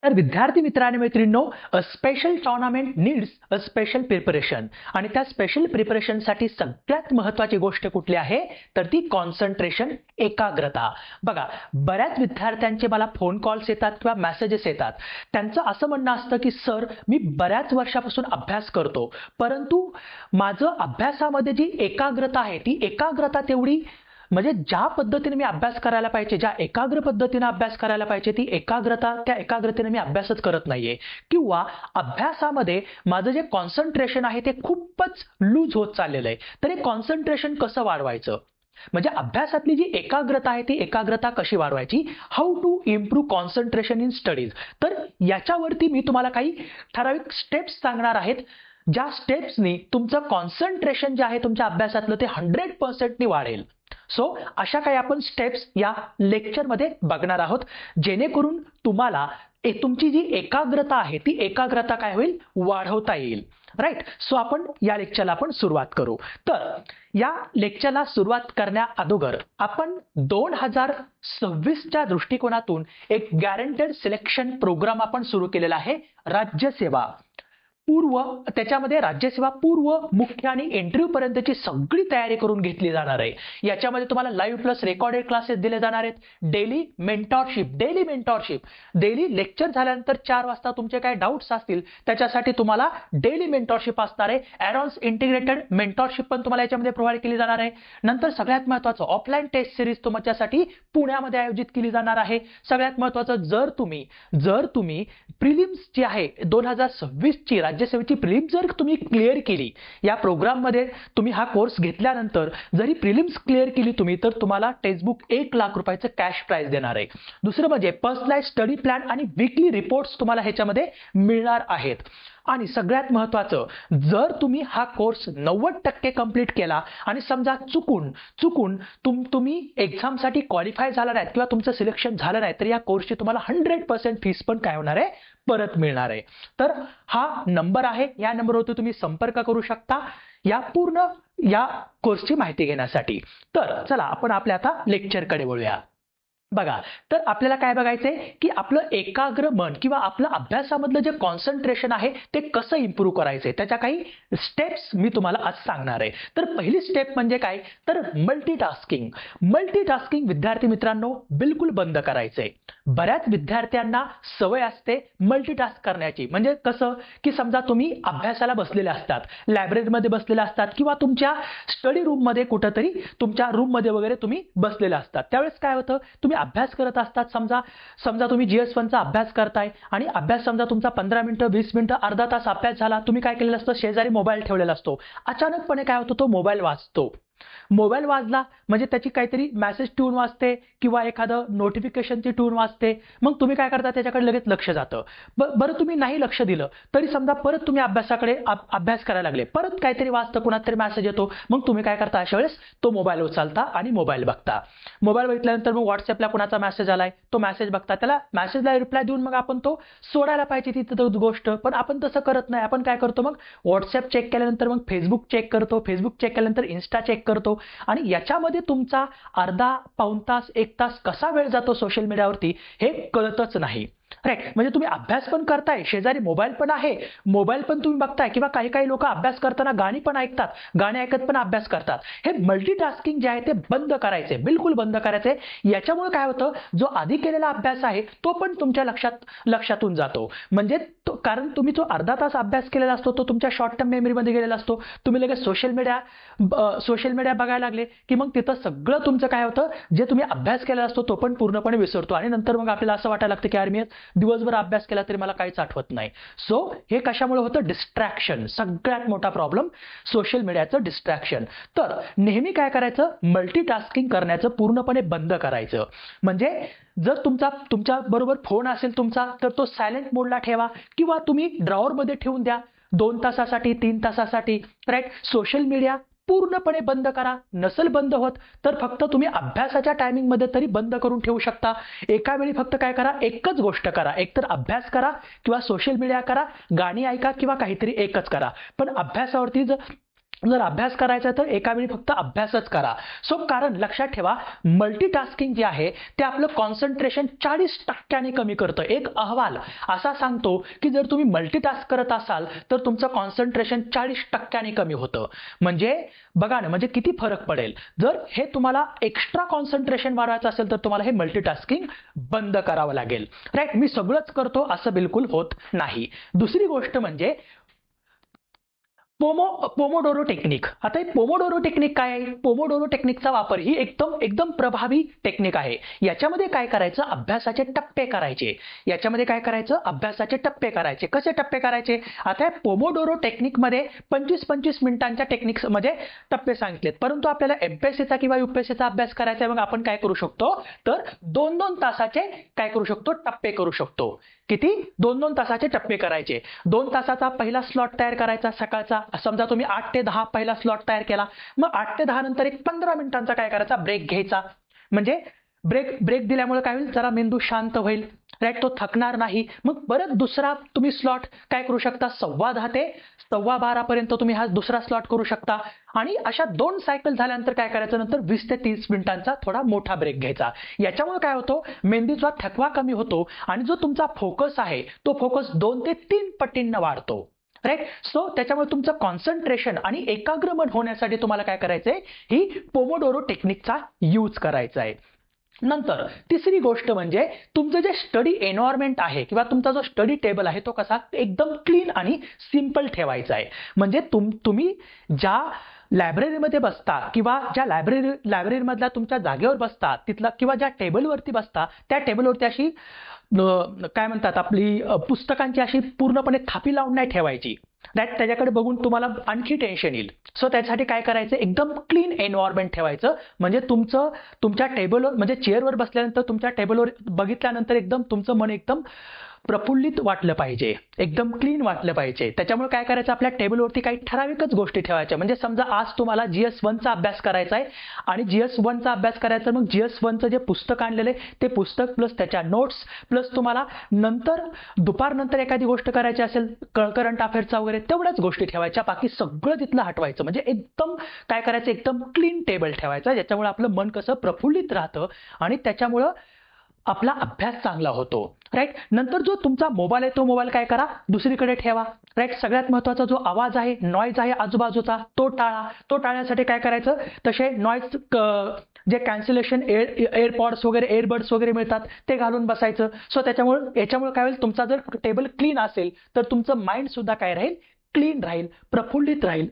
तर विद्यार्थी मित्र आणि मैत्रिणींनो, a special tournament needs a special preparation. आणि त्या स्पेशल प्रिपरेशनसाठी सगळ्यात महत्त्वाची गोष्ट कुठली आहे तर ती कॉन्सन्ट्रेशन, एकाग्रता. बघा, बऱ्याच विद्यार्थ्यांचे मला फोन कॉल्स येतात किंवा मेसेजेस येतात. त्यांचं असं म्हणणं असतं की सर, मी बऱ्याच वर्षापासून अभ्यास करतो, परंतु माझं अभ्यासामध्ये जी एकाग्रता आहे ती एकाग्रता तेवढी म्हणजे ज्या पद्धतीने मी अभ्यास करायला पाहिजे, ज्या एकाग्र पद्धतीने अभ्यास करायला पाहिजे, ती एकाग्रता त्या एकाग्रतेने मी अभ्यासच करत नाहीये. किंवा अभ्यासामध्ये माझं जे कॉन्सन्ट्रेशन आहे ते खूपच लूज होत चाललेलं आहे. तर हे कॉन्सन्ट्रेशन कसं वाढवायचं, म्हणजे अभ्यासातली जी एकाग्रता आहे ती एकाग्रता कशी वाढवायची, how to improve concentration in studies. तर याच्यावरती मी तुम्हाला काही ठराविक स्टेप्स सांगणार आहेत, ज्या स्टेप्सनी तुमचं कॉन्सन्ट्रेशन जे आहे तुमच्या अभ्यासातलं ते 100% वाढेल. सो अशा काही आपण स्टेप्स या लेक्चरमध्ये बघणार आहोत, जेणेकरून तुम्हाला तुमची जी एकाग्रता आहे ती एकाग्रता काय होईल, वाढवता येईल. राईट. सो आपण या लेक्चरला आपण सुरुवात करू. तर या लेक्चरला सुरुवात करण्या अगोदर आपण 2026च्या दृष्टिकोनातून एक गॅरंटेड सिलेक्शन प्रोग्राम आपण सुरू केलेला आहे, राज्यसेवा पूर्व. त्याच्यामध्ये राज्यसेवा पूर्व, मुख्य आणि इंटरव्ह्यू पर्यंतची सगळी तयारी करून घेतली जाणार आहे. याच्यामध्ये तुम्हाला लाईव्ह प्लस रेकॉर्डेड क्लासेस दिले जाणार आहेत, डेली मेंटॉरशिप, डेली लेक्चर झाल्यानंतर 4 वाजता तुमचे काय डाऊट्स असतील त्याच्यासाठी तुम्हाला डेली मेंटॉरशिप असणार आहे. ॲडव्हान्स इंटिग्रेटेड मेंटॉरशिप पण तुम्हाला याच्यामध्ये प्रोव्हाइड केली जाणार आहे. नंतर सगळ्यात महत्त्वाचं ऑफलाईन टेस्ट सिरीज तुमच्यासाठी पुण्यामध्ये आयोजित केली जाणार आहे. सगळ्यात महत्त्वाचं, जर तुम्ही प्रिलिम्स जी आहे 2026ची राज्यसेवेची प्रिलिम्स जर तुम्ही क्लिअर केली, या प्रोग्राममध्ये तुम्ही हा कोर्स घेतल्यानंतर जरी प्रिलिम्स क्लिअर केली तुम्ही, तर तुम्हाला टेक्स्टबुक 1 लाख रुपयाचं कॅश प्राइज देणार आहे. दुसरं म्हणजे पर्सनलाइज स्टडी प्लॅन आणि वीकली रिपोर्ट्स तुम्हाला ह्याच्यामध्ये मिळणार आहेत. आणि सगळ्यात महत्त्वाचं, जर तुम्ही हा कोर्स 90% कंप्लीट केला आणि समजा चुकून तुम्ही एक्झामसाठी क्वालिफाय झाला नाही किंवा तुमचं सिलेक्शन झालं नाही, तर या कोर्सची तुम्हाला 100% फीस पण काय होणार आहे, परत मिळणार आहे. तर हा नंबर आहे, या नंबरवरती तुम्ही संपर्क करू शकता या पूर्ण या कोर्सची माहिती घेण्यासाठी. तर चला आपण आपल्या आता लेक्चरकडे वळूया. बघा, तर आपल्याला काय बघायचंय की आपलं एकाग्र मन किंवा आपलं अभ्यासामधलं जे कॉन्सन्ट्रेशन आहे ते कसं इम्प्रूव्ह करायचंय, त्याच्या काही स्टेप्स मी तुम्हाला आज सांगणार आहे. तर पहिली स्टेप म्हणजे काय तर मल्टीटास्किंग विद्यार्थी मित्रांनो बिलकुल बंद करायचंय. बऱ्याच विद्यार्थ्यांना सवय असते मल्टीटास्क करण्याची. म्हणजे कसं की समजा तुम्ही अभ्यासाला बसलेले असतात, लायब्ररीमध्ये बसलेले असतात किंवा तुमच्या स्टडी रूममध्ये कुठंतरी तुमच्या रूममध्ये वगैरे तुम्ही बसलेले असतात. त्यावेळेस काय होतं, तुम्ही अभ्यास करत असतात. समजा तुम्ही GS1चा अभ्यास करताय आणि अभ्यास समजा तुमचा 15 मिनिटं, 20 मिनिटं, अर्धा तास अभ्यास झाला. तुम्ही काय केलेलं असतं, शेजारी मोबाईल ठेवलेला असतो. अचानकपणे काय होतं, तो मोबाईल वाजला म्हणजे त्याची काहीतरी मेसेज ट्यून वाजते किंवा एखादं नोटिफिकेशनची ट्यून वाजते. मग तुम्ही काय करता, त्याच्याकडे लगेच लक्ष जातं. बरं तुम्ही नाही लक्ष दिलं तरी समजा परत तुम्ही अभ्यास करायला लागले, परत काहीतरी वाजतं, कुणाचा तरी मेसेज येतो. मग तुम्ही काय करता, अशा वेळेस तो मोबाईल उचलता आणि मोबाईल बघता. मोबाईल बघितल्यानंतर मग व्हॉट्सअपला कुणाचा मेसेज आलाय, तो मेसेज बघता, त्याला मेसेजला रिप्लाय देऊन मग आपण तो सोडायला पाहिजे तिथं गोष्ट, पण आपण तसं करत नाही. आपण काय करतो, मग व्हॉट्सअप चेक केल्यानंतर मग फेसबुक चेक करतो, फेसबुक चेक केल्यानंतर इन्स्टा चेक करतो. आणि याच्यामध्ये तुमचा अर्धा, पाऊण तास, 1 तास कसा वेळ जातो सोशल मीडियावरती हे कळतच नाही. राईट. म्हणजे तुम्ही अभ्यास पण करताय, शेजारी मोबाईल पण आहे, मोबाईल पण तुम्ही बघताय, किंवा काही लोक अभ्यास करताना गाणी पण ऐकतात, गाणी ऐकत पण अभ्यास करतात. हे मल्टीटास्किंग जे आहे ते बंद करायचे, बिलकुल बंद करायचे. याच्यामुळे काय होतं, जो आधी केलेला अभ्यास आहे तो पण तुमच्या लक्षातून जातो. म्हणजे कारण तुम्ही जो अर्धा तास अभ्यास केलेला असतो तो तुमच्या शॉर्ट टर्म मेमरीमध्ये गेलेला असतो. तुम्ही लगेच सोशल मीडिया बघायला लागले की मग तिथं सगळं तुमचं काय होतं, जे तुम्ही अभ्यास केलेला असतो तो पण पूर्णपणे विसरतो. आणि नंतर मग आपल्याला असं वाटायला लागतं की यार, मी दिवसभर अभ्यास केला तरी मला काहीच आठवत नाही. सो हे कशामुळे होतं, डिस्ट्रॅक्शन. सगळ्यात मोठा प्रॉब्लेम सोशल मीडियाचं डिस्ट्रॅक्शन. तर नेहमी काय करायचं, मल्टीटास्किंग करण्याचं पूर्णपणे बंद करायचं. म्हणजे जर तुमच्या बरोबर फोन असेल तुमचा, तर तो सायलेंट मोडला ठेवा किंवा तुम्ही ड्रॉवरमध्ये ठेवून द्या 2 तासासाठी, 3 तासासाठी. राईट. सोशल मीडिया पूर्णपणे बंद करा. नसेल बंद होत तर फक्त तुम्ही अभ्यासाच्या टायमिंगमध्ये तरी बंद करून ठेवू शकता. एका वेळी फक्त काय करा, एकच गोष्ट करा, एकतर अभ्यास करा किंवा सोशल मीडिया करा, गाणी ऐका किंवा काहीतरी एकच करा. पण अभ्यासावरती जर अभ्यास करायचा तर एका वेळी फक्त अभ्यासच करा. सो कारण लक्षात ठेवा, मल्टीटास्किंग जे आहे ते आपलं कॉन्सन्ट्रेशन 40% कमी करतं. एक अहवाल असा सांगतो की जर तुम्ही मल्टीटास्क करत असाल तर तुमचं कॉन्सन्ट्रेशन 40% कमी होतं. म्हणजे बघा ना, म्हणजे किती फरक पडेल. जर हे तुम्हाला एक्स्ट्रा कॉन्सन्ट्रेशन वाढवायचं असेल तर तुम्हाला हे मल्टीटास्किंग बंद करावं लागेल. राईट, मी सगळंच करतो असं बिलकुल होत नाही. दुसरी गोष्ट म्हणजे पोमोडोरो टेक्निक. आता ही पोमोडोरो टेक्निक काय आहे? पोमोडोरो टेक्निकचा वापर ही एकदम एकदम प्रभावी टेक्निक आहे. याच्यामध्ये काय करायचं, अभ्यासाचे टप्पे करायचे. याच्यामध्ये काय करायचं, अभ्यासाचे टप्पे करायचे. कसे टप्पे करायचे? आता पोमोडोरो टेक्निकमध्ये 25-25 मिनिटांच्या टेक्निक्स मध्ये टप्पे सांगितलेत, परंतु आपल्याला एमपीएससीचा किंवा यूपीएससीचा अभ्यास करायचा आहे. मग आपण काय करू शकतो, तर 2-2 तासाचे काय करू शकतो, टप्पे करू शकतो. किती? 2-2 तासाचे टप्पे करायचे. 2 तासाचा पहिला स्लॉट तयार करायचा सकाळचा. समजा तुम्ही 8 ते 10 पहिला स्लॉट तयार केला, मग 8 ते 10 नंतर एक 15 मिनिटांचा काय करायचा, ब्रेक घ्यायचा. म्हणजे ब्रेक दिल्यामुळे काय होईल, जरा मेंदू शांत होईल. राईट, तो थकणार नाही. मग परत दुसरा तुम्ही स्लॉट काय करू शकता, 10:15 ते 12:15 पर्यंत तुम्ही हा दुसरा स्लॉट करू शकता. आणि अशा 2 सायकल झाल्यानंतर काय करायचं, नंतर 20 ते 30 मिनिटांचा थोडा मोठा ब्रेक घ्यायचा. याच्यामुळे काय होतं, मेंदूचा थकवा कमी होतो आणि जो तुमचा फोकस आहे तो फोकस 2 ते 3 पटींना वाढतो. राईट, सो त्याच्यामुळे तुमचं कॉन्सन्ट्रेशन आणि एकाग्रमन होण्यासाठी तुम्हाला काय करायचंय, ही पोमोडोरो टेक्निकचा यूज करायचा आहे. नंतर तिसरी गोष्ट म्हणजे तुमचं जे स्टडी एन्व्हायरमेंट आहे किंवा तुमचा जो स्टडी टेबल आहे तो कसा एकदम क्लीन आणि सिंपल ठेवायचा आहे. म्हणजे तुम्ही ज्या लायब्ररीमध्ये बसता किंवा ज्या लायब्ररीमधल्या तुमच्या जागेवर बसता तिथला किंवा ज्या टेबलवरती बसता त्या टेबलवरती अशी काय म्हणतात, आपली पुस्तकांची अशी पूर्णपणे थापी लावून नाही ठेवायची. त्याच्याकडे बघून तुम्हाला आणखी टेन्शन येईल. सो त्यासाठी काय करायचं, एकदम क्लीन एन्व्हायरमेंट ठेवायचं. म्हणजे तुमच्या टेबलवर म्हणजे चेअरवर बसल्यानंतर तुमच्या टेबलवर बघितल्यानंतर एकदम तुमचं मन एकदम प्रफुल्लित वाटलं पाहिजे, एकदम क्लीन वाटलं पाहिजे. त्याच्यामुळे काय करायचं, आपल्या टेबलवरती काही ठराविकच गोष्टी ठेवायच्या. म्हणजे समजा आज तुम्हाला GS1चा अभ्यास करायचा आहे आणि GS1चा अभ्यास करायचा, मग GS1चं जे पुस्तक आणलेलं आहे ते पुस्तक प्लस त्याच्या नोट्स प्लस तुम्हाला नंतर दुपारनंतर एखादी गोष्ट करायची असेल करंट अफेअरचा वगैरे, तेवढ्याच गोष्टी ठेवायच्या, बाकी सगळं तिथलं हटवायचं. म्हणजे एकदम काय करायचं, एकदम क्लीन टेबल ठेवायचा, ज्याच्यामुळे आपलं मन कसं प्रफुल्लित राहतं आणि त्याच्यामुळं आपला अभ्यास चांगला होतो. राईट, नंतर जो तुमचा मोबाईल आहे तो मोबाईल काय करा, दुसरीकडे ठेवा. राईट, सगळ्यात महत्त्वाचा जो आवाज आहे, नॉईज आहे आजूबाजूचा, तो टाळा. तो टाळण्यासाठी काय करायचं, तसे नॉईज जे कॅन्सलेशन एअरपॉड्स वगैरे एअरबड्स वगैरे मिळतात ते घालून बसायचं. सो याच्यामुळे काय होईल, तुमचा जर टेबल क्लीन असेल तर तुमचं माइंड सुद्धा काय राहील, क्लीन राहील, प्रफुल्लित राहील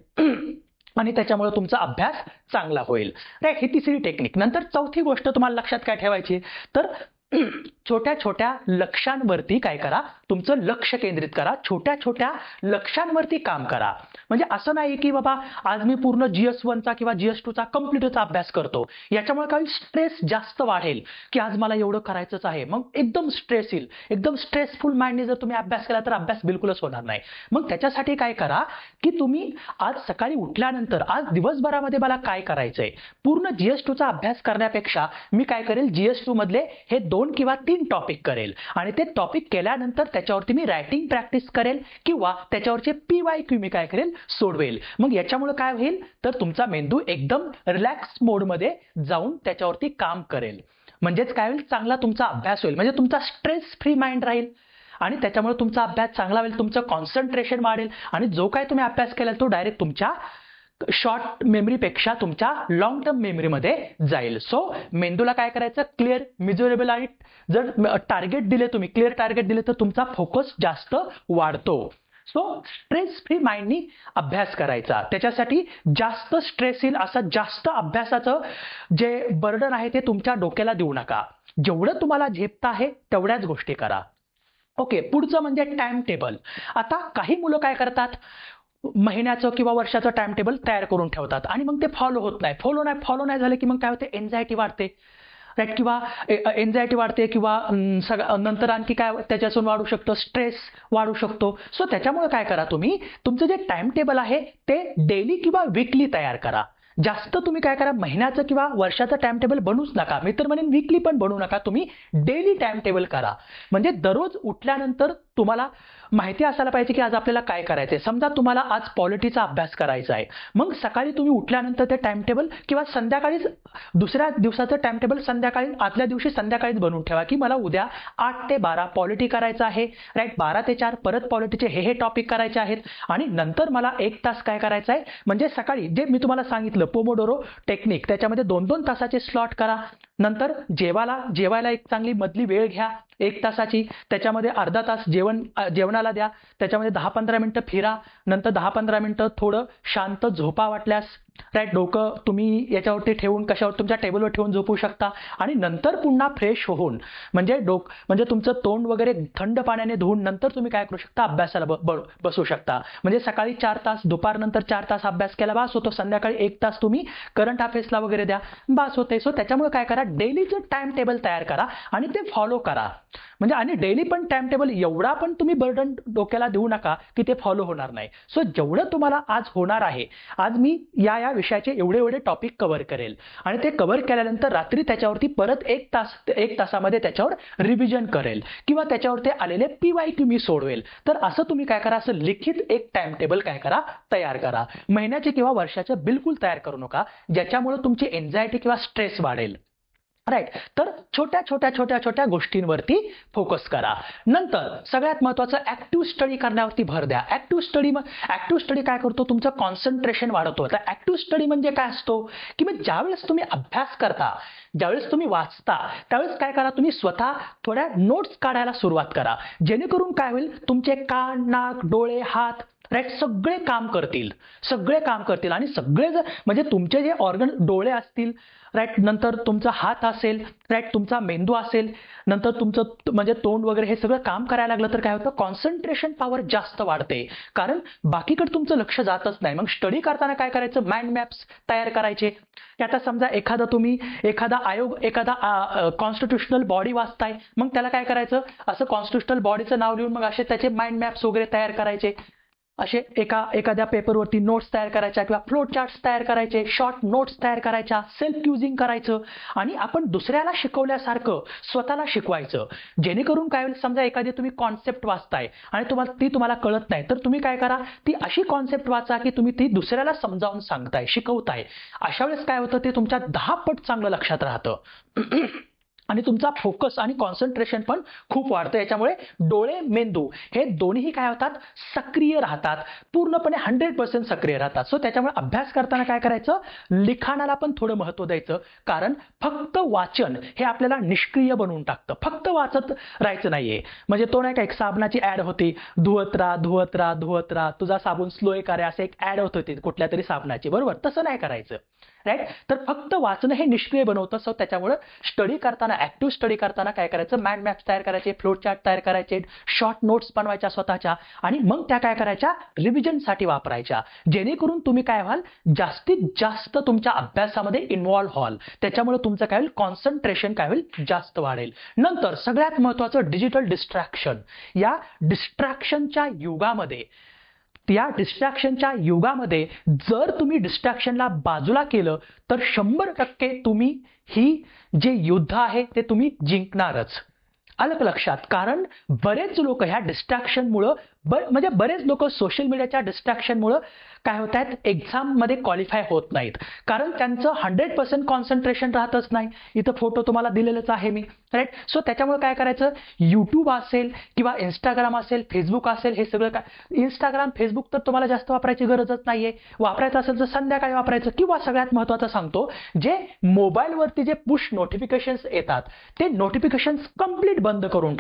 आणि त्याच्यामुळे तुमचा अभ्यास चांगला होईल. राईट, ही तिसरी टेक्निक. नंतर चौथी गोष्ट तुम्हाला लक्षात काय ठेवायची, तर छोट्या छोट्या लक्ष्यांवरती काय करा, तुमचं लक्ष केंद्रित करा. छोट्या छोट्या लक्ष्यांवरती काम करा. म्हणजे असं नाही की बाबा आज मी पूर्ण GS1चा किंवा GS2चा कम्प्लीटचा अभ्यास करतो, याच्यामुळे काही स्ट्रेस जास्त वाढेल की आज मला एवढं करायचंच आहे, मग एकदम स्ट्रेस येईल. एकदम स्ट्रेसफुल माइंडने जर तुम्ही अभ्यास केला तर अभ्यास बिलकुलच होणार नाही. मग त्याच्यासाठी काय करा की तुम्ही आज सकाळी उठल्यानंतर आज दिवसभरामध्ये मला काय करायचंय, पूर्ण GS2चा अभ्यास करण्यापेक्षा मी काय करेल, GS2 मधले हे 2 किंवा 3 टॉपिक करेल आणि ते टॉपिक केल्यानंतर त्याच्यावरती मी रायटिंग प्रॅक्टिस करेल किंवा त्याच्यावरचे PYQ मी काय करेल, सोडवेल. मग याच्यामुळे काय होईल, तर तुमचा मेंदू एकदम रिलॅक्स मोडमध्ये जाऊन त्याच्यावरती काम करेल. म्हणजेच काय होईल, चांगला तुमचा अभ्यास होईल. म्हणजे तुमचा स्ट्रेस फ्री माइंड राहील आणि त्याच्यामुळे तुमचा अभ्यास चांगला होईल, तुमचं कॉन्सन्ट्रेशन वाढेल आणि जो काय तुम्ही अभ्यास केला तो डायरेक्ट तुमच्या शॉर्ट मेमरीपेक्षा तुमच्या लॉंग टर्म मेमरीमध्ये जाईल. सो मेंदूला काय करायचं, क्लिअर, मेजरेबल आणि जर टार्गेट दिले, तुम्ही क्लिअर टार्गेट दिले तर तुमचा फोकस जास्त वाढतो. सो स्ट्रेस फ्री माइंडनी अभ्यास करायचा. त्याच्यासाठी जास्त स्ट्रेस येईल असं जास्त अभ्यासाचं जे बर्डन आहे ते तुमच्या डोक्याला देऊ नका. जेवढं तुम्हाला झेपतं आहे तेवढ्याच गोष्टी करा. ओके, पुढचं म्हणजे टाइम टेबल. आता काही मुलं काय करतात, महिन्याचं किंवा वर्षाचं टाइम टेबल तयार करून ठेवतात आणि मग ते फॉलो होत नाही. फॉलो नाही झालं की मग काय होते, एन्झायटी वाढते. राईट, किंवा एन्झायटी वाढते किंवा नंतर आणखी काय त्याच्यातून वाढू शकतं, स्ट्रेस वाढू शकतो. सो त्याच्यामुळे काय करा, तुम्ही तुमचं जे टाइम टेबल आहे ते डेली किंवा वीकली तयार करा. जास्त तुम्ही काय करा, महिन्याचं किंवा वर्षाचं टाइम टेबल बनवूच नका. मी तर म्हणेन वीकली पण बनवू नका, तुम्ही डेली टाइम टेबल करा. म्हणजे दररोज उठल्यानंतर तुम्हाला माहिती असायला पाहिजे की आज आपल्याला काय करायचंय. समजा तुम्हाला आज पॉलिटीचा अभ्यास करायचा आहे, मग सकाळी तुम्ही उठल्यानंतर ते टाइम टेबल किंवा संध्याकाळीच दुसऱ्या दिवसाचं टाइम टेबल संध्याकाळी आदल्या दिवशी संध्याकाळीच बनवून ठेवा की मला उद्या 8 ते 12 पॉलिटी करायचं आहे, राईट. 12 ते 4 परत पॉलिटीचे हे टॉपिक करायचे आहेत आणि नंतर मला 1 तास काय करायचं आहे, म्हणजे सकाळी जे मी तुम्हाला सांगितलं पोमोडोरो टेक्निक, त्याच्यामध्ये 2-2 तासाचे स्लॉट करा. नंतर जेवायला एक चांगली मधली वेळ घ्या 1 तासाची, त्याच्यामध्ये अर्धा तास जेवणाला द्या, त्याच्यामध्ये 10-15 मिनिटं फिरा, नंतर 10-15 मिनिटं थोडं शांत झोपा वाटल्यास, राईट. डोकं तुम्ही याच्यावरती ठेवून कशावर तुमच्या टेबलवर ठेवून झोपू शकता आणि नंतर पुन्हा फ्रेश होऊन म्हणजे तुमचं तोंड वगैरे थंड पाण्याने धुवून नंतर तुम्ही काय करू शकता, अभ्यासाला बसू शकता. म्हणजे सकाळी 4 तास, दुपारनंतर 4 तास अभ्यास केला बास होतो, संध्याकाळी 1 तास तुम्ही करंट अफेअर्सला वगैरे द्या, बास होते. सो त्याच्यामुळे काय करा, डेलीचं टाइम टेबल तयार करा आणि ते फॉलो करा. म्हणजे आणि डेली पण टाइम टेबल एवढा पण तुम्ही बर्डन डोक्याला देऊ नका की ते फॉलो होणार नाही. सो जेवढं तुम्हाला आज होणार आहे, आज मी या विषयाचे एवढे टॉपिक कव्हर करेल आणि ते कव्हर केल्यानंतर रात्री त्याच्यावरती परत 1 तासामध्ये त्याच्यावर रिव्हिजन करेल किंवा त्याच्यावरती आलेले PYQ मी सोडवेल. तर असं तुम्ही काय करा, असं लिखित एक टाइम टेबल काय करा, तयार करा. महिन्याचे किंवा वर्षाचे बिलकुल तयार करू नका, ज्याच्यामुळे तुमची एन्झायटी किंवा स्ट्रेस वाढेल, राईट. तर छोट्या गोष्टींवरती फोकस करा. नंतर सगळ्यात महत्त्वाचं ऍक्टिव्ह स्टडी करण्यावरती भर द्या. ऍक्टिव्ह स्टडी काय करतो, तुमचं कॉन्सन्ट्रेशन वाढवतो. तर ऍक्टिव्ह स्टडी म्हणजे काय असतो की मग ज्यावेळेस तुम्ही अभ्यास करता, ज्यावेळेस तुम्ही वाचता, त्यावेळेस काय करा, तुम्ही स्वतः थोड्या नोट्स काढायला सुरुवात करा. जेणेकरून काय होईल, तुमचे कान, नाक, डोळे, हात, राईट, सगळे काम करतील आणि सगळे म्हणजे तुमचे जे ऑर्गन, डोळे असतील, राईट, नंतर तुमचा हात असेल, राईट, तुमचा मेंदू असेल, नंतर तुमचं म्हणजे तोंड वगैरे हे सगळं काम करायला लागलं तर काय होतं, कॉन्सन्ट्रेशन पॉवर जास्त वाढते, कारण बाकीकडे तुमचं लक्ष जातच नाही. मग स्टडी करताना काय करायचं, माइंड मॅप्स तयार करायचे. की आता समजा एखादा कॉन्स्टिट्यूशनल बॉडी वाचताय, मग त्याला काय करायचं, असं कॉन्स्टिट्यूशनल बॉडीचं नाव लिहून मग असे त्याचे माइंड मॅप्स वगैरे तयार करायचे. असे एखाद्या पेपरवरती नोट्स तयार करायच्या किंवा फ्लो चार्ट्स तयार करायचे, शॉर्ट नोट्स तयार करायच्या, सेल्फ युजिंग करायचं आणि आपण दुसऱ्याला शिकवल्यासारखं स्वतःला शिकवायचं. जेणेकरून काय होईल, समजा एखादी तुम्ही कॉन्सेप्ट वाचताय आणि ती तुम्हाला कळत नाही, तर तुम्ही काय करा, ती अशी कॉन्सेप्ट वाचा की तुम्ही ती दुसऱ्याला समजावून सांगताय, शिकवताय. अशा वेळेस काय होतं, ते तुमच्या 10 पट चांगलं लक्षात राहतं आणि तुमचा फोकस आणि कॉन्सन्ट्रेशन पण खूप वाढतं. याच्यामुळे डोळे, मेंदू हे दोन्ही काय होतात, सक्रिय राहतात, पूर्णपणे 100% सक्रिय राहतात. सो त्याच्यामुळे अभ्यास करताना काय करायचं, लिखाणाला पण थोडं महत्त्व द्यायचं, कारण फक्त वाचन हे आपल्याला निष्क्रिय बनवून टाकतं. फक्त वाचत राहायचं नाहीये. म्हणजे तो नाही का, एक साबणाची ऍड होती, धुवत राहा तुझा साबण स्लो आहे का रे, असं एक ऍड होत होती कुठल्या तरी साबणाची, बरोबर. तसं नाही करायचं, राईट. तर फक्त वाचणं हे निष्क्रिय बनवतं. सो त्याच्यामुळे ऍक्टिव्ह स्टडी करताना काय करायचं, माइंड मॅप्स तयार करायचे, फ्लो चार्ट तयार करायचे, शॉर्ट नोट्स बनवायच्या स्वतःच्या आणि मग त्या काय करायच्या, रिव्हिजनसाठी वापरायच्या. जेणेकरून तुम्ही काय व्हाल, जास्तीत जास्त तुमच्या अभ्यासामध्ये इन्व्हॉल्व्ह व्हाल. त्याच्यामुळे तुमचं काय होईल, कॉन्सन्ट्रेशन काय होईल, जास्त वाढेल. नंतर सगळ्यात महत्त्वाचं, डिजिटल डिस्ट्रॅक्शन. या डिस्ट्रॅक्शनच्या युगामध्ये जर तुम्ही डिस्ट्रॅक्शनला बाजूला केलं तर 100% तुम्ही ही जे युद्ध आहे ते तुम्ही जिंकणारच. आलं का लक्षात? कारण बरेच लोक ह्या डिस्ट्रॅक्शनमुळं म्हणजे बरेच लोक सोशल मीडियाच्या डिस्ट्रॅक्शनमुळं काय होत आहेत, एक्झाममध्ये क्वालिफाय होत नाहीत, कारण त्यांचं 100% कॉन्सन्ट्रेशन राहतच नाही. इथं फोटो तुम्हाला दिलेलंच आहे मी, राईट. सो त्याच्यामुळे काय करायचं, यूट्यूब असेल किंवा इंस्टाग्राम असेल, फेसबुक असेल, हे सगळं काय, इंस्टाग्राम, फेसबुक तर तुम्हाला जास्त वापरायची गरजच नाहीये. वापरायचं असेल तर संध्याकाळी वापरायचं. किंवा सगळ्यात महत्त्वाचं सांगतो, जे मोबाईलवरती जे पुश नोटिफिकेशन्स येतात ते नोटिफिकेशन्स कंप्लीट बंद करून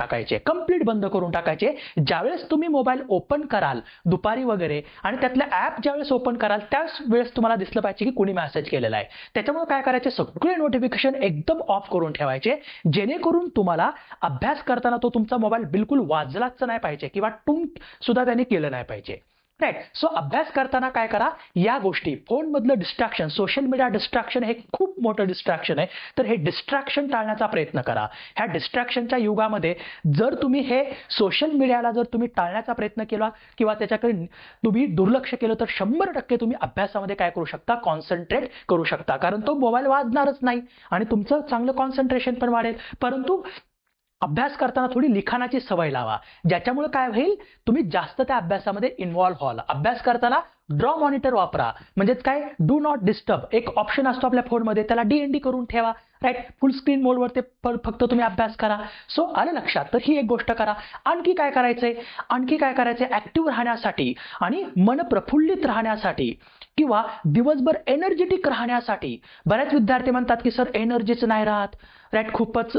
टाकायचे. ज्यावेळेस तुम्ही मोबाईल ओपन कराल दुपारी वगैरे आणि त्यातलं ऍप ज्यावेळेस ओपन कराल त्याच वेळेस तुम्हाला दिसलं पाहिजे की कुणी मेसेज केलेला आहे. त्याच्यामुळे काय करायचे, सगळे नोटिफिकेशन एकदम ऑफ करून ठेवायचे, जेणेकरून तुम्हाला अभ्यास करताना तो तुमचा मोबाईल बिलकुल वाजलाच नाही पाहिजे किंवा टुंग सुद्धा त्यांनी केलं नाही पाहिजे, राईट. सो अभ्यास करताना काय करा, या गोष्टी फोनमधलं डिस्ट्रॅक्शन, सोशल मीडिया डिस्ट्रॅक्शन हे खूप मोठं डिस्ट्रॅक्शन आहे. तर हे डिस्ट्रॅक्शन टाळण्याचा प्रयत्न करा. ह्या डिस्ट्रॅक्शनच्या युगामध्ये जर तुम्ही हे सोशल मीडियाला जर तुम्ही टाळण्याचा प्रयत्न केला किंवा त्याच्याकडे तुम्ही दुर्लक्ष केलं तर 100% तुम्ही अभ्यासामध्ये काय करू शकता, कॉन्सन्ट्रेट करू शकता. कारण तो मोबाईल वाजणारच नाही आणि तुमचं चांगलं कॉन्सन्ट्रेशन पण वाढेल. परंतु अभ्यास करताना थोडी लिखाणाची सवय लावा, ज्याच्यामुळे काय होईल, तुम्ही जास्त त्या अभ्यासामध्ये इन्व्हॉल्व्ह व्हाल. अभ्यास करताना ड्रॉ मॉनिटर वापरा. म्हणजेच काय, डू नॉट डिस्टर्ब एक ऑप्शन असतो आपल्या फोनमध्ये, त्याला DND करून ठेवा. राईट. फुल स्क्रीन मोडवर ते फक्त तुम्ही अभ्यास करा. सो आलं लक्षात. तर ही एक गोष्ट करा. आणखी काय करायचंय, ऍक्टिव्ह राहण्यासाठी आणि मन प्रफुल्लित राहण्यासाठी किंवा दिवसभर एनर्जेटिक राहण्यासाठी. बऱ्याच विद्यार्थी म्हणतात की सर एनर्जीच नाही राहत, राईट, खूपच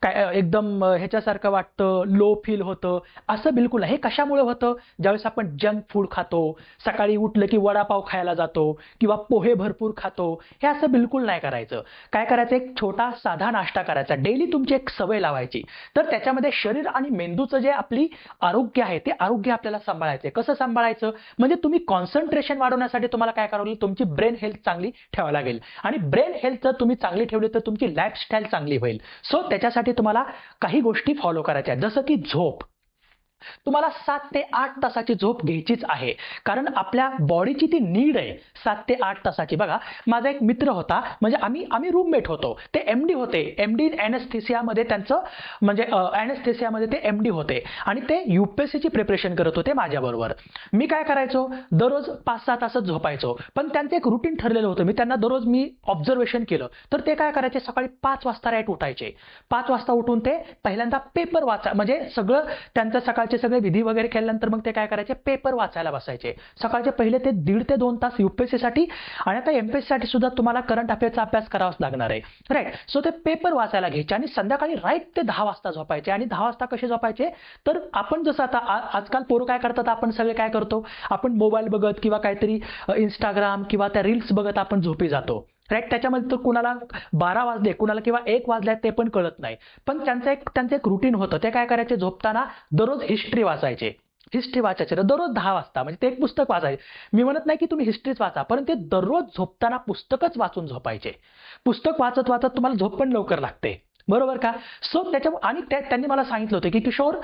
काय एकदम ह्याच्यासारखं वाटतं, लो फील होतं. असं बिलकुल नाही. हे कशामुळे होतं, ज्यावेळेस आपण जंक फूड खातो, सकाळी उठलं की वडापाव खायला जातो किंवा पोहे भरपूर खातो. हे असं बिलकुल नाही करायचं. काय करायचं, एक छोटा साधा नाश्ता करायचा. डेली तुमची एक सवय लावायची. तर त्याच्यामध्ये शरीर आणि मेंदूचं जे आपली आरोग्य आहे ते आरोग्य आपल्याला सांभाळायचं. कसं सांभाळायचं, म्हणजे तुम्ही कॉन्सन्ट्रेशन वाढवण्यासाठी तुम्हाला काय करावं लागेल, तुमची ब्रेन हेल्थ चांगली ठेवावी लागेल. आणि ब्रेन हेल्थ जर तुम्ही चांगली ठेवली तर तुमची लाईफस्टाईल चांगली होईल. सो त्याच्यासाठी तुम्हाला काही गोष्टी फॉलो करायच्या, जसं की झोप. तुम्हाला 7 ते 8 तासाची झोप घ्यायचीच आहे. कारण आपल्या बॉडीची ती नीड आहे 7 ते 8 तासाची. बघा, माझा एक मित्र होता, म्हणजे आम्ही रूममेट होतो. ते MD होते. MD एनेस्थेसियामध्ये त्यांचं म्हणजे एनेस्थेसियामध्ये ते MD होते आणि ते UPSCची प्रिपरेशन करत होते माझ्याबरोबर. मी काय करायचो, दररोज 5-6 तासच झोपायचो. पण त्यांचं एक रुटीन ठरलेलं होतं. मी त्यांना दररोज ऑब्झर्वेशन केलं तर ते काय करायचे, सकाळी 5 वाजता राईट उठायचे. 5 वाजता उठून ते पहिल्यांदा पेपर वाचा, म्हणजे सगळं त्यांचं सकाळचे सगळे विधी वगैरे केल्यानंतर मग ते काय करायचे, पेपर वाचायला बसायचे. सकाळचे पहिले ते 1.5 ते 2 तास UPSC साठी आणि आता MPSC साठी सुद्धा तुम्हाला करंट अफेअरचा अभ्यास करावाच लागणार आहे. राईट. सो ते पेपर वाचायला घ्यायचे आणि संध्याकाळी राईट ते 10 वाजता झोपायचे. आणि 10 वाजता कसे झोपायचे, तर आपण जसं आता आजकाल पोरं काय करतात, आपण सगळे काय करतो, आपण मोबाईल बघत किंवा काहीतरी इंस्टाग्राम किंवा त्या रील्स बघत आपण झोपी जातो. राईट. त्याच्यामध्ये तर कुणाला 12 वाजले, कुणाला किंवा 1 वाजले ते पण कळत नाही. पण त्यांचं एक रुटीन होतं. ते काय करायचे, झोपताना दररोज हिस्ट्री वाचायचे. दररोज 10 वाजता, म्हणजे ते एक पुस्तक वाचायचे. मी म्हणत नाही की तुम्ही हिस्ट्रीच वाचा, पण ते दररोज झोपताना पुस्तकच वाचून झोपायचे. पुस्तक वाचत वाचत तुम्हाला झोप पण लवकर लागते, बरोबर का. सो आणि त्यांनी मला सांगितलं होतं की किशोर,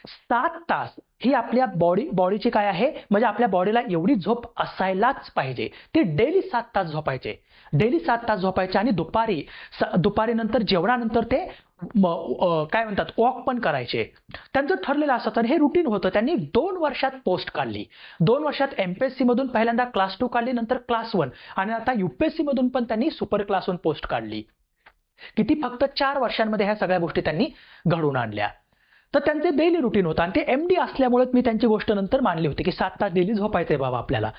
7 तास ही आपल्या बॉडीची काय आहे, म्हणजे आपल्या बॉडीला एवढी झोप असायलाच पाहिजे. ते डेली 7 तास झोपायचे. आणि दुपारी नंतर जेवणानंतर ते काय म्हणतात, वॉक पण करायचे. त्यांचं ठरलेलं असतं. तर हे रुटीन होतं. त्यांनी 2 वर्षात पोस्ट काढली. 2 वर्षात MPSC मधून पहिल्यांदा क्लास 2 काढली, नंतर क्लास 1 आणि आता UPSC मधून पण त्यांनी सुपर क्लास 1 पोस्ट काढली. किती, फक्त 4 वर्षांमध्ये ह्या सगळ्या गोष्टी त्यांनी घडवून आणल्या. तर त्यांचे डेली रुटीन होतं आणि ते MD असल्यामुळे मी त्यांची गोष्ट नंतर मानली होती की 7 तास डेली झोपायचंय बाबा आपल्याला.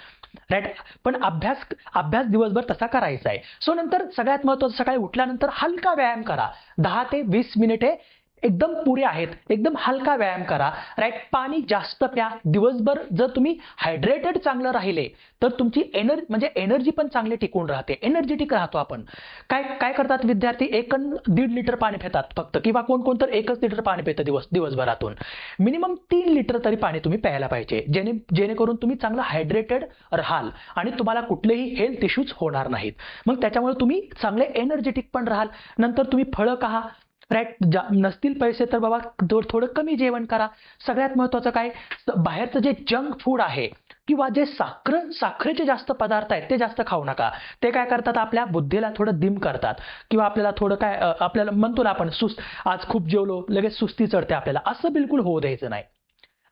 राईट. पण अभ्यास दिवसभर तसा करायचा आहे. सो नंतर सगळ्यात महत्त्वाचं, सकाळी उठल्यानंतर हलका व्यायाम करा. 10 ते 20 मिनिटे एकदम पुरे आहेत. एकदम हलका व्यायाम करा. राईट. पाणी जास्त प्या. दिवसभर जर तुम्ही हायड्रेटेड चांगलं राहिले तर तुमची एनर्जी पण चांगली टिकून राहते. एनर्जेटिक राहतो आपण. काय करतात विद्यार्थी, 1.5 लिटर पाणी पितात फक्त, किंवा कोण तर 1 लिटर पाणी पितं दिवसभरातून. मिनिमम 3 लिटर तरी पाणी तुम्ही प्यायला पाहिजे, जेणेकरून तुम्ही चांगलं हायड्रेटेड राहाल आणि तुम्हाला कुठलेही हेल्थ इश्यूज होणार नाहीत. मग त्याच्यामुळे तुम्ही चांगले एनर्जेटिक पण राहाल. नंतर तुम्ही फळं खा. राईट. नसतील पैसे तर बाबा थोडं कमी जेवण करा. सगळ्यात महत्वाचं काय, बाहेरचं जे जंक फूड आहे किंवा जे साखरेचे जास्त पदार्थ आहेत ते जास्त खाऊ नका. ते काय करतात, आपल्या बुद्धीला थोडं डिम करतात किंवा आपल्याला थोडं काय, आपल्याला म्हणतो ना आपण, आज खूप जेवलो लगेच सुस्ती चढते आपल्याला. असं बिलकुल होऊ द्यायचं नाही.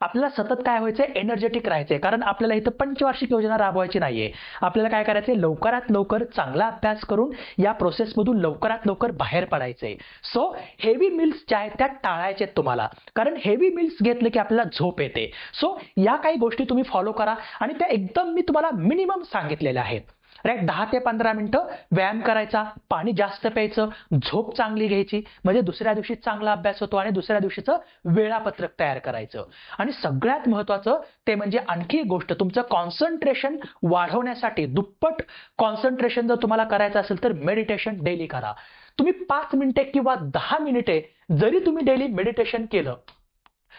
आपल्याला सतत काय व्हायचंय, एनर्जेटिक राहायचंय. कारण आपल्याला इथं पंचवार्षिक योजना राबवायची नाहीये. आपल्याला काय करायचंय, लवकरात लवकर चांगला अभ्यास करून या प्रोसेसमधून लवकरात लवकर बाहेर पडायचंय. सो हेवी मिल्स ज्या आहेत त्या टाळायचे तुम्हाला, कारण हेवी मिल्स घेतले की आपल्याला झोप येते. सो या काही गोष्टी तुम्ही फॉलो करा आणि त्या एकदम मी तुम्हाला मिनिमम सांगितलेल्या आहेत. राईट. 10 ते 15 मिनिटं व्यायाम करायचा, पाणी जास्त प्यायचं, झोप चांगली घ्यायची, म्हणजे दुसऱ्या दिवशी चांगला अभ्यास होतो आणि दुसऱ्या दिवशीचं वेळापत्रक तयार करायचं. आणि सगळ्यात महत्वाचं ते म्हणजे आणखी एक गोष्ट, तुमचं कॉन्सन्ट्रेशन वाढवण्यासाठी, दुप्पट कॉन्सन्ट्रेशन जर तुम्हाला करायचं असेल तर मेडिटेशन डेली करा. तुम्ही 5 मिनिटे किंवा 10 मिनिटे जरी तुम्ही डेली मेडिटेशन केलं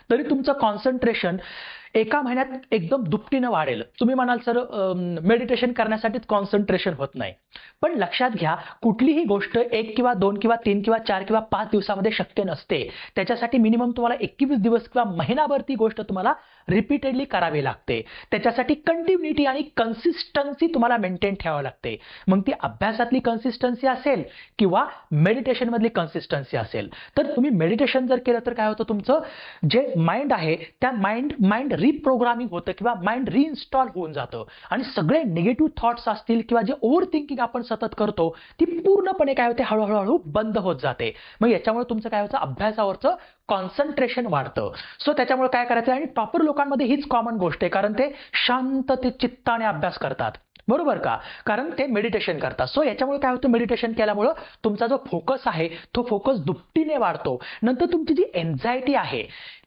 तरी तुमचं कॉन्सन्ट्रेशन एका महिन्यात एकदम दुपटीनं वाढेल. तुम्ही म्हणाल सर मेडिटेशन करण्यासाठीच कॉन्सन्ट्रेशन होत नाही. पण लक्षात घ्या, कुठलीही गोष्ट 1 किंवा 2 किंवा 3 किंवा 4 किंवा 5 दिवसामध्ये शक्य नसते. त्याच्यासाठी मिनिमम तुम्हाला 21 दिवस किंवा महिनाभर ती गोष्ट तुम्हाला रिपीटेडली करावी लागते. त्याच्यासाठी कंटिन्युटी आणि कन्सिस्टन्सी तुम्हाला मेंटेन ठेवावी लागते. मग ती अभ्यासातली कन्सिस्टन्सी असेल किंवा मेडिटेशन मधली कन्सिस्टन्सी असेल. तर तुम्ही मेडिटेशन जर केलं तर काय होतं, तुमचं जे माइंड आहे त्या माइंड रिप्रोग्रामिंग होतं किंवा माइंड रिइन्स्टॉल होऊन जातं आणि सगळे निगेटिव्ह थॉट्स असतील किंवा जे ओव्हर थिंकिंग आपण सतत करतो ती पूर्णपणे काय होते, हळूहळू बंद होत जाते. मग याच्यामुळे तुमचं काय होतं, अभ्यासावरचं कॉन्सन्ट्रेशन वाढतं. सो त्याच्यामुळे काय करायचं, आणि प्रॉपर लोकांमध्ये हीच कॉमन गोष्ट आहे, कारण ते शांततेत चित्ताने अभ्यास करतात. बरोबर का? कारण ते मेडिटेशन करतात. सो याच्यामुळे काय होतं, मेडिटेशन केल्यामुळं तुमचा जो फोकस आहे तो फोकस दुपटीने वाढतो. नंतर तुमची जी एन्झायटी आहे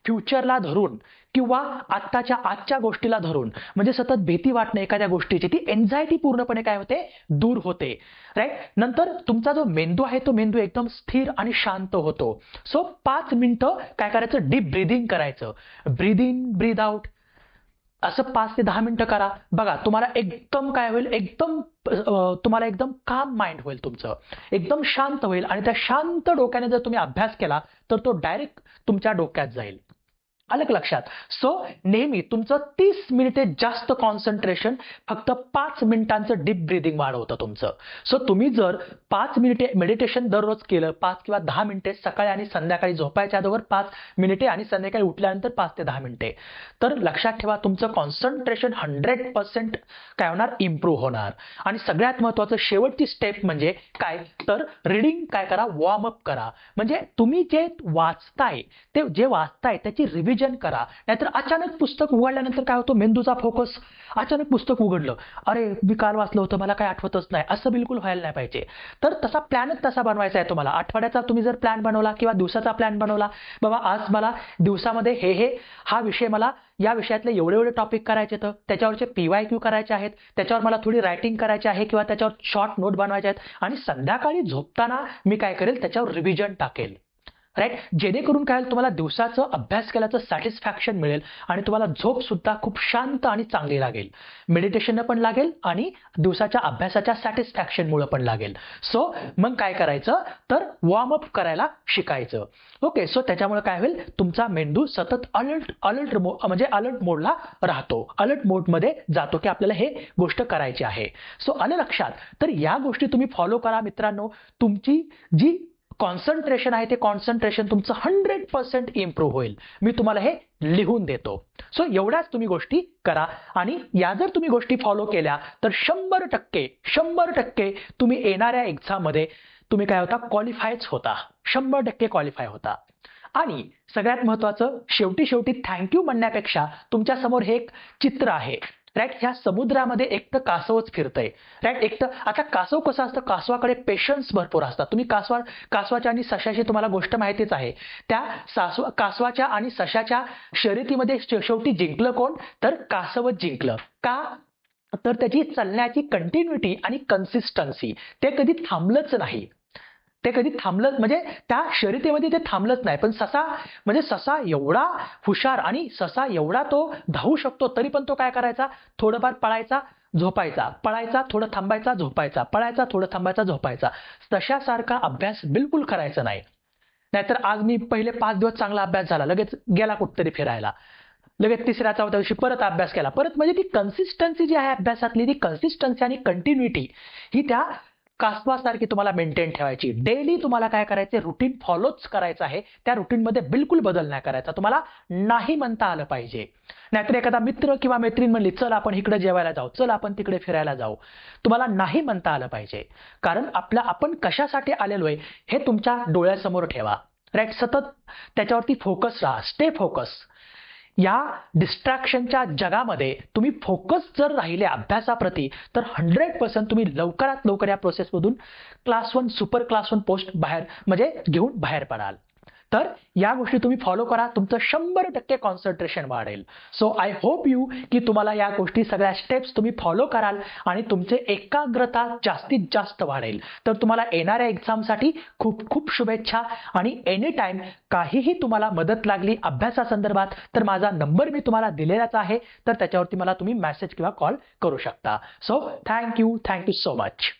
फ्युचरला धरून किंवा आजच्या गोष्टीला धरून, म्हणजे सतत भीती वाटणं एखाद्या गोष्टीची, ती एन्झायटी पूर्णपणे काय होते, दूर होते. राईट. नंतर तुमचा जो मेंदू आहे तो मेंदू एकदम स्थिर आणि शांत होतो. सो 5 मिनिटं काय करायचं, डीप ब्रीदिंग करायचं. ब्रीद इन ब्रीद आउट असं 5 ते 10 मिनिटं करा. बघा तुम्हाला एकदम काय होईल, तुम्हाला एकदम काम माइंड होईल, तुमचं एकदम शांत होईल आणि त्या शांत डोक्याने जर तुम्ही अभ्यास केला तर तो डायरेक्ट तुमच्या डोक्यात जाईल. आलं का लक्षात? सो नेहमी तुमचं 30 मिनिटे जास्त कॉन्सन्ट्रेशन फक्त 5 मिनिटांचं डीप ब्रीदिंग वाढवतं तुमचं. सो तुम्ही जर 5 मिनिटे मेडिटेशन दररोज केलं, 5 किंवा 10 मिनिटे सकाळी आणि संध्याकाळी झोपायच्या अगोदर 5 मिनिटे आणि संध्याकाळी उठल्यानंतर 5 ते 10 मिनिटे, तर लक्षात ठेवा तुमचं कॉन्सन्ट्रेशन 100% काय होणार, इम्प्रूव्ह होणार. आणि सगळ्यात महत्त्वाचं शेवटची स्टेप म्हणजे काय, तर रीडिंग काय करा, वॉर्मअप करा. म्हणजे तुम्ही जे वाचताय त्याची रिव्हिजन करा. नाहीतर अचानक पुस्तक उघडल्यानंतर काय होतं, मेंदूचा फोकस अचानक पुस्तक उघडलं, अरे मी काल वाचलं होतं, मला काय आठवतच नाही, असं बिलकुल व्हायला नाही पाहिजे. तर तसा प्लॅनच तसा बनवायचा आहे तुम्हाला. आठवड्याचा तुम्ही जर प्लॅन बनवला किंवा दिवसाचा प्लॅन बनवला, बाबा आज मला दिवसामध्ये हा विषय, मला या विषयातले एवढे टॉपिक करायचे, तर त्याच्यावरचे PYQ करायचे आहेत, त्याच्यावर मला थोडी रायटिंग करायची आहे किंवा त्याच्यावर शॉर्ट नोट बनवायचे आहेत, आणि संध्याकाळी झोपताना मी काय करेल, त्याच्यावर रिव्हिजन टाकेल. राईट. जेणेकरून काय होईल, तुम्हाला दिवसाचं अभ्यास केल्याचं सॅटिस्फॅक्शन मिळेल आणि तुम्हाला झोप सुद्धा खूप शांत आणि चांगली लागेल. मेडिटेशन पण लागेल आणि दिवसाच्या अभ्यासाच्या सॅटिस्फॅक्शनमुळे पण लागेल. सो मग काय करायचं, तर वॉर्मअप करायला शिकायचं. ओके. सो त्याच्यामुळे काय होईल, तुमचा मेंदू सतत अलर्ट मोडला राहतो, अलर्ट मोडमध्ये जातो की आपल्याला हे गोष्ट करायची आहे. सो आलं लक्षात? तर या गोष्टी तुम्ही फॉलो करा मित्रांनो. तुमची जी कॉन्सन्ट्रेशन आहे ते कॉन्सन्ट्रेशन तुमचं 100% इम्प्रूव्ह होईल. मी तुम्हाला हे लिहून देतो. सो एवढ्याच तुम्ही गोष्टी करा आणि या जर तुम्ही गोष्टी फॉलो केल्या तर 100% तुम्ही येणाऱ्या एक्झाममध्ये तुम्ही काय होता, क्वालिफायच होता. 100% क्वालिफाय होता. आणि सगळ्यात महत्वाचं, शेवटी थँक्यू म्हणण्यापेक्षा तुमच्या समोर हे एक चित्र आहे. राईट. ह्या समुद्रामध्ये एक तर कासवच फिरतंय. राईट. एक तर आता कासव कसं असतं, कासवाकडे पेशन्स भरपूर असतात. तुम्ही कासवाच्या आणि सशाची तुम्हाला गोष्ट माहितीच आहे. त्या कासवाच्या आणि सशाच्या शर्यतीमध्ये शेवटी जिंकलं कोण, तर कासवच जिंकलं. का, तर त्याची चालण्याची कंटिन्युटी आणि कन्सिस्टन्सी, ते कधी थांबलंच नाही. म्हणजे त्या शर्यतीमध्ये ते थांबलंच नाही. पण ससा एवढा हुशार आणि ससा एवढा तो धावू शकतो, तरी पण तो काय करायचा, थोडंफार पळायचा, झोपायचा, पळायचा, थोडं थांबायचा, झोपायचा, पळायचा, थोडं थांबायचा, झोपायचा. तशासारखा अभ्यास बिलकुल करायचा नाही. नाहीतर आज मी पहिले 5 दिवस चांगला अभ्यास झाला, लगेच गेला कुठतरी फिरायला, लगेच 3ऱ्या 4थ्या दिवशी परत अभ्यास केला, परत. म्हणजे ती कन्सिस्टन्सी जी आहे अभ्यासातली, ती कन्सिस्टन्सी आणि कंटिन्युटी ही त्या कासवासारखी तुम्हाला मेंटेन ठेवायची. डेली तुम्हाला काय करायचं, रुटीन फॉलोच करायचं आहे. त्या रुटीनमध्ये बिलकुल बदल नाही करायचा. तुम्हाला नाही म्हणता आलं पाहिजे. नाहीतर एखादा मित्र किंवा मैत्रीण म्हणली, चल आपण इकडे जेवायला जाऊ, चल आपण तिकडे फिरायला जाऊ, तुम्हाला नाही म्हणता आलं पाहिजे. कारण आपण कशासाठी आलेलो आहे हे तुमच्या डोळ्यासमोर ठेवा. राईट. सतत त्याच्यावरती फोकस राहा, स्टे फोकस. या डिस्ट्रॅक्शनच्या जगामध्ये तुम्ही फोकस जर राहिले अभ्यासाप्रती, तर 100% तुम्ही लवकरात लवकर या प्रोसेसमधून क्लास 1 सुपर क्लास 1 पोस्ट घेऊन बाहेर पडाल. तर या गोष्टी तुम्ही फॉलो करा, तुमचं 100% कॉन्सन्ट्रेशन वाढेल. सो आय होप यू की तुम्हाला या गोष्टी सगळ्या स्टेप्स तुम्ही फॉलो कराल आणि तुमचे एकाग्रता जास्तीत जास्त वाढेल. तर तुम्हाला येणाऱ्या एक्झामसाठी खूप खूप शुभेच्छा. आणि एनी टाइम काहीही तुम्हाला मदत लागली अभ्यासासंदर्भात तर माझा नंबर मी तुम्हाला दिलेलाच आहे, तर त्याच्यावरती मला तुम्ही मेसेज किंवा कॉल करू शकता. So thank you so much.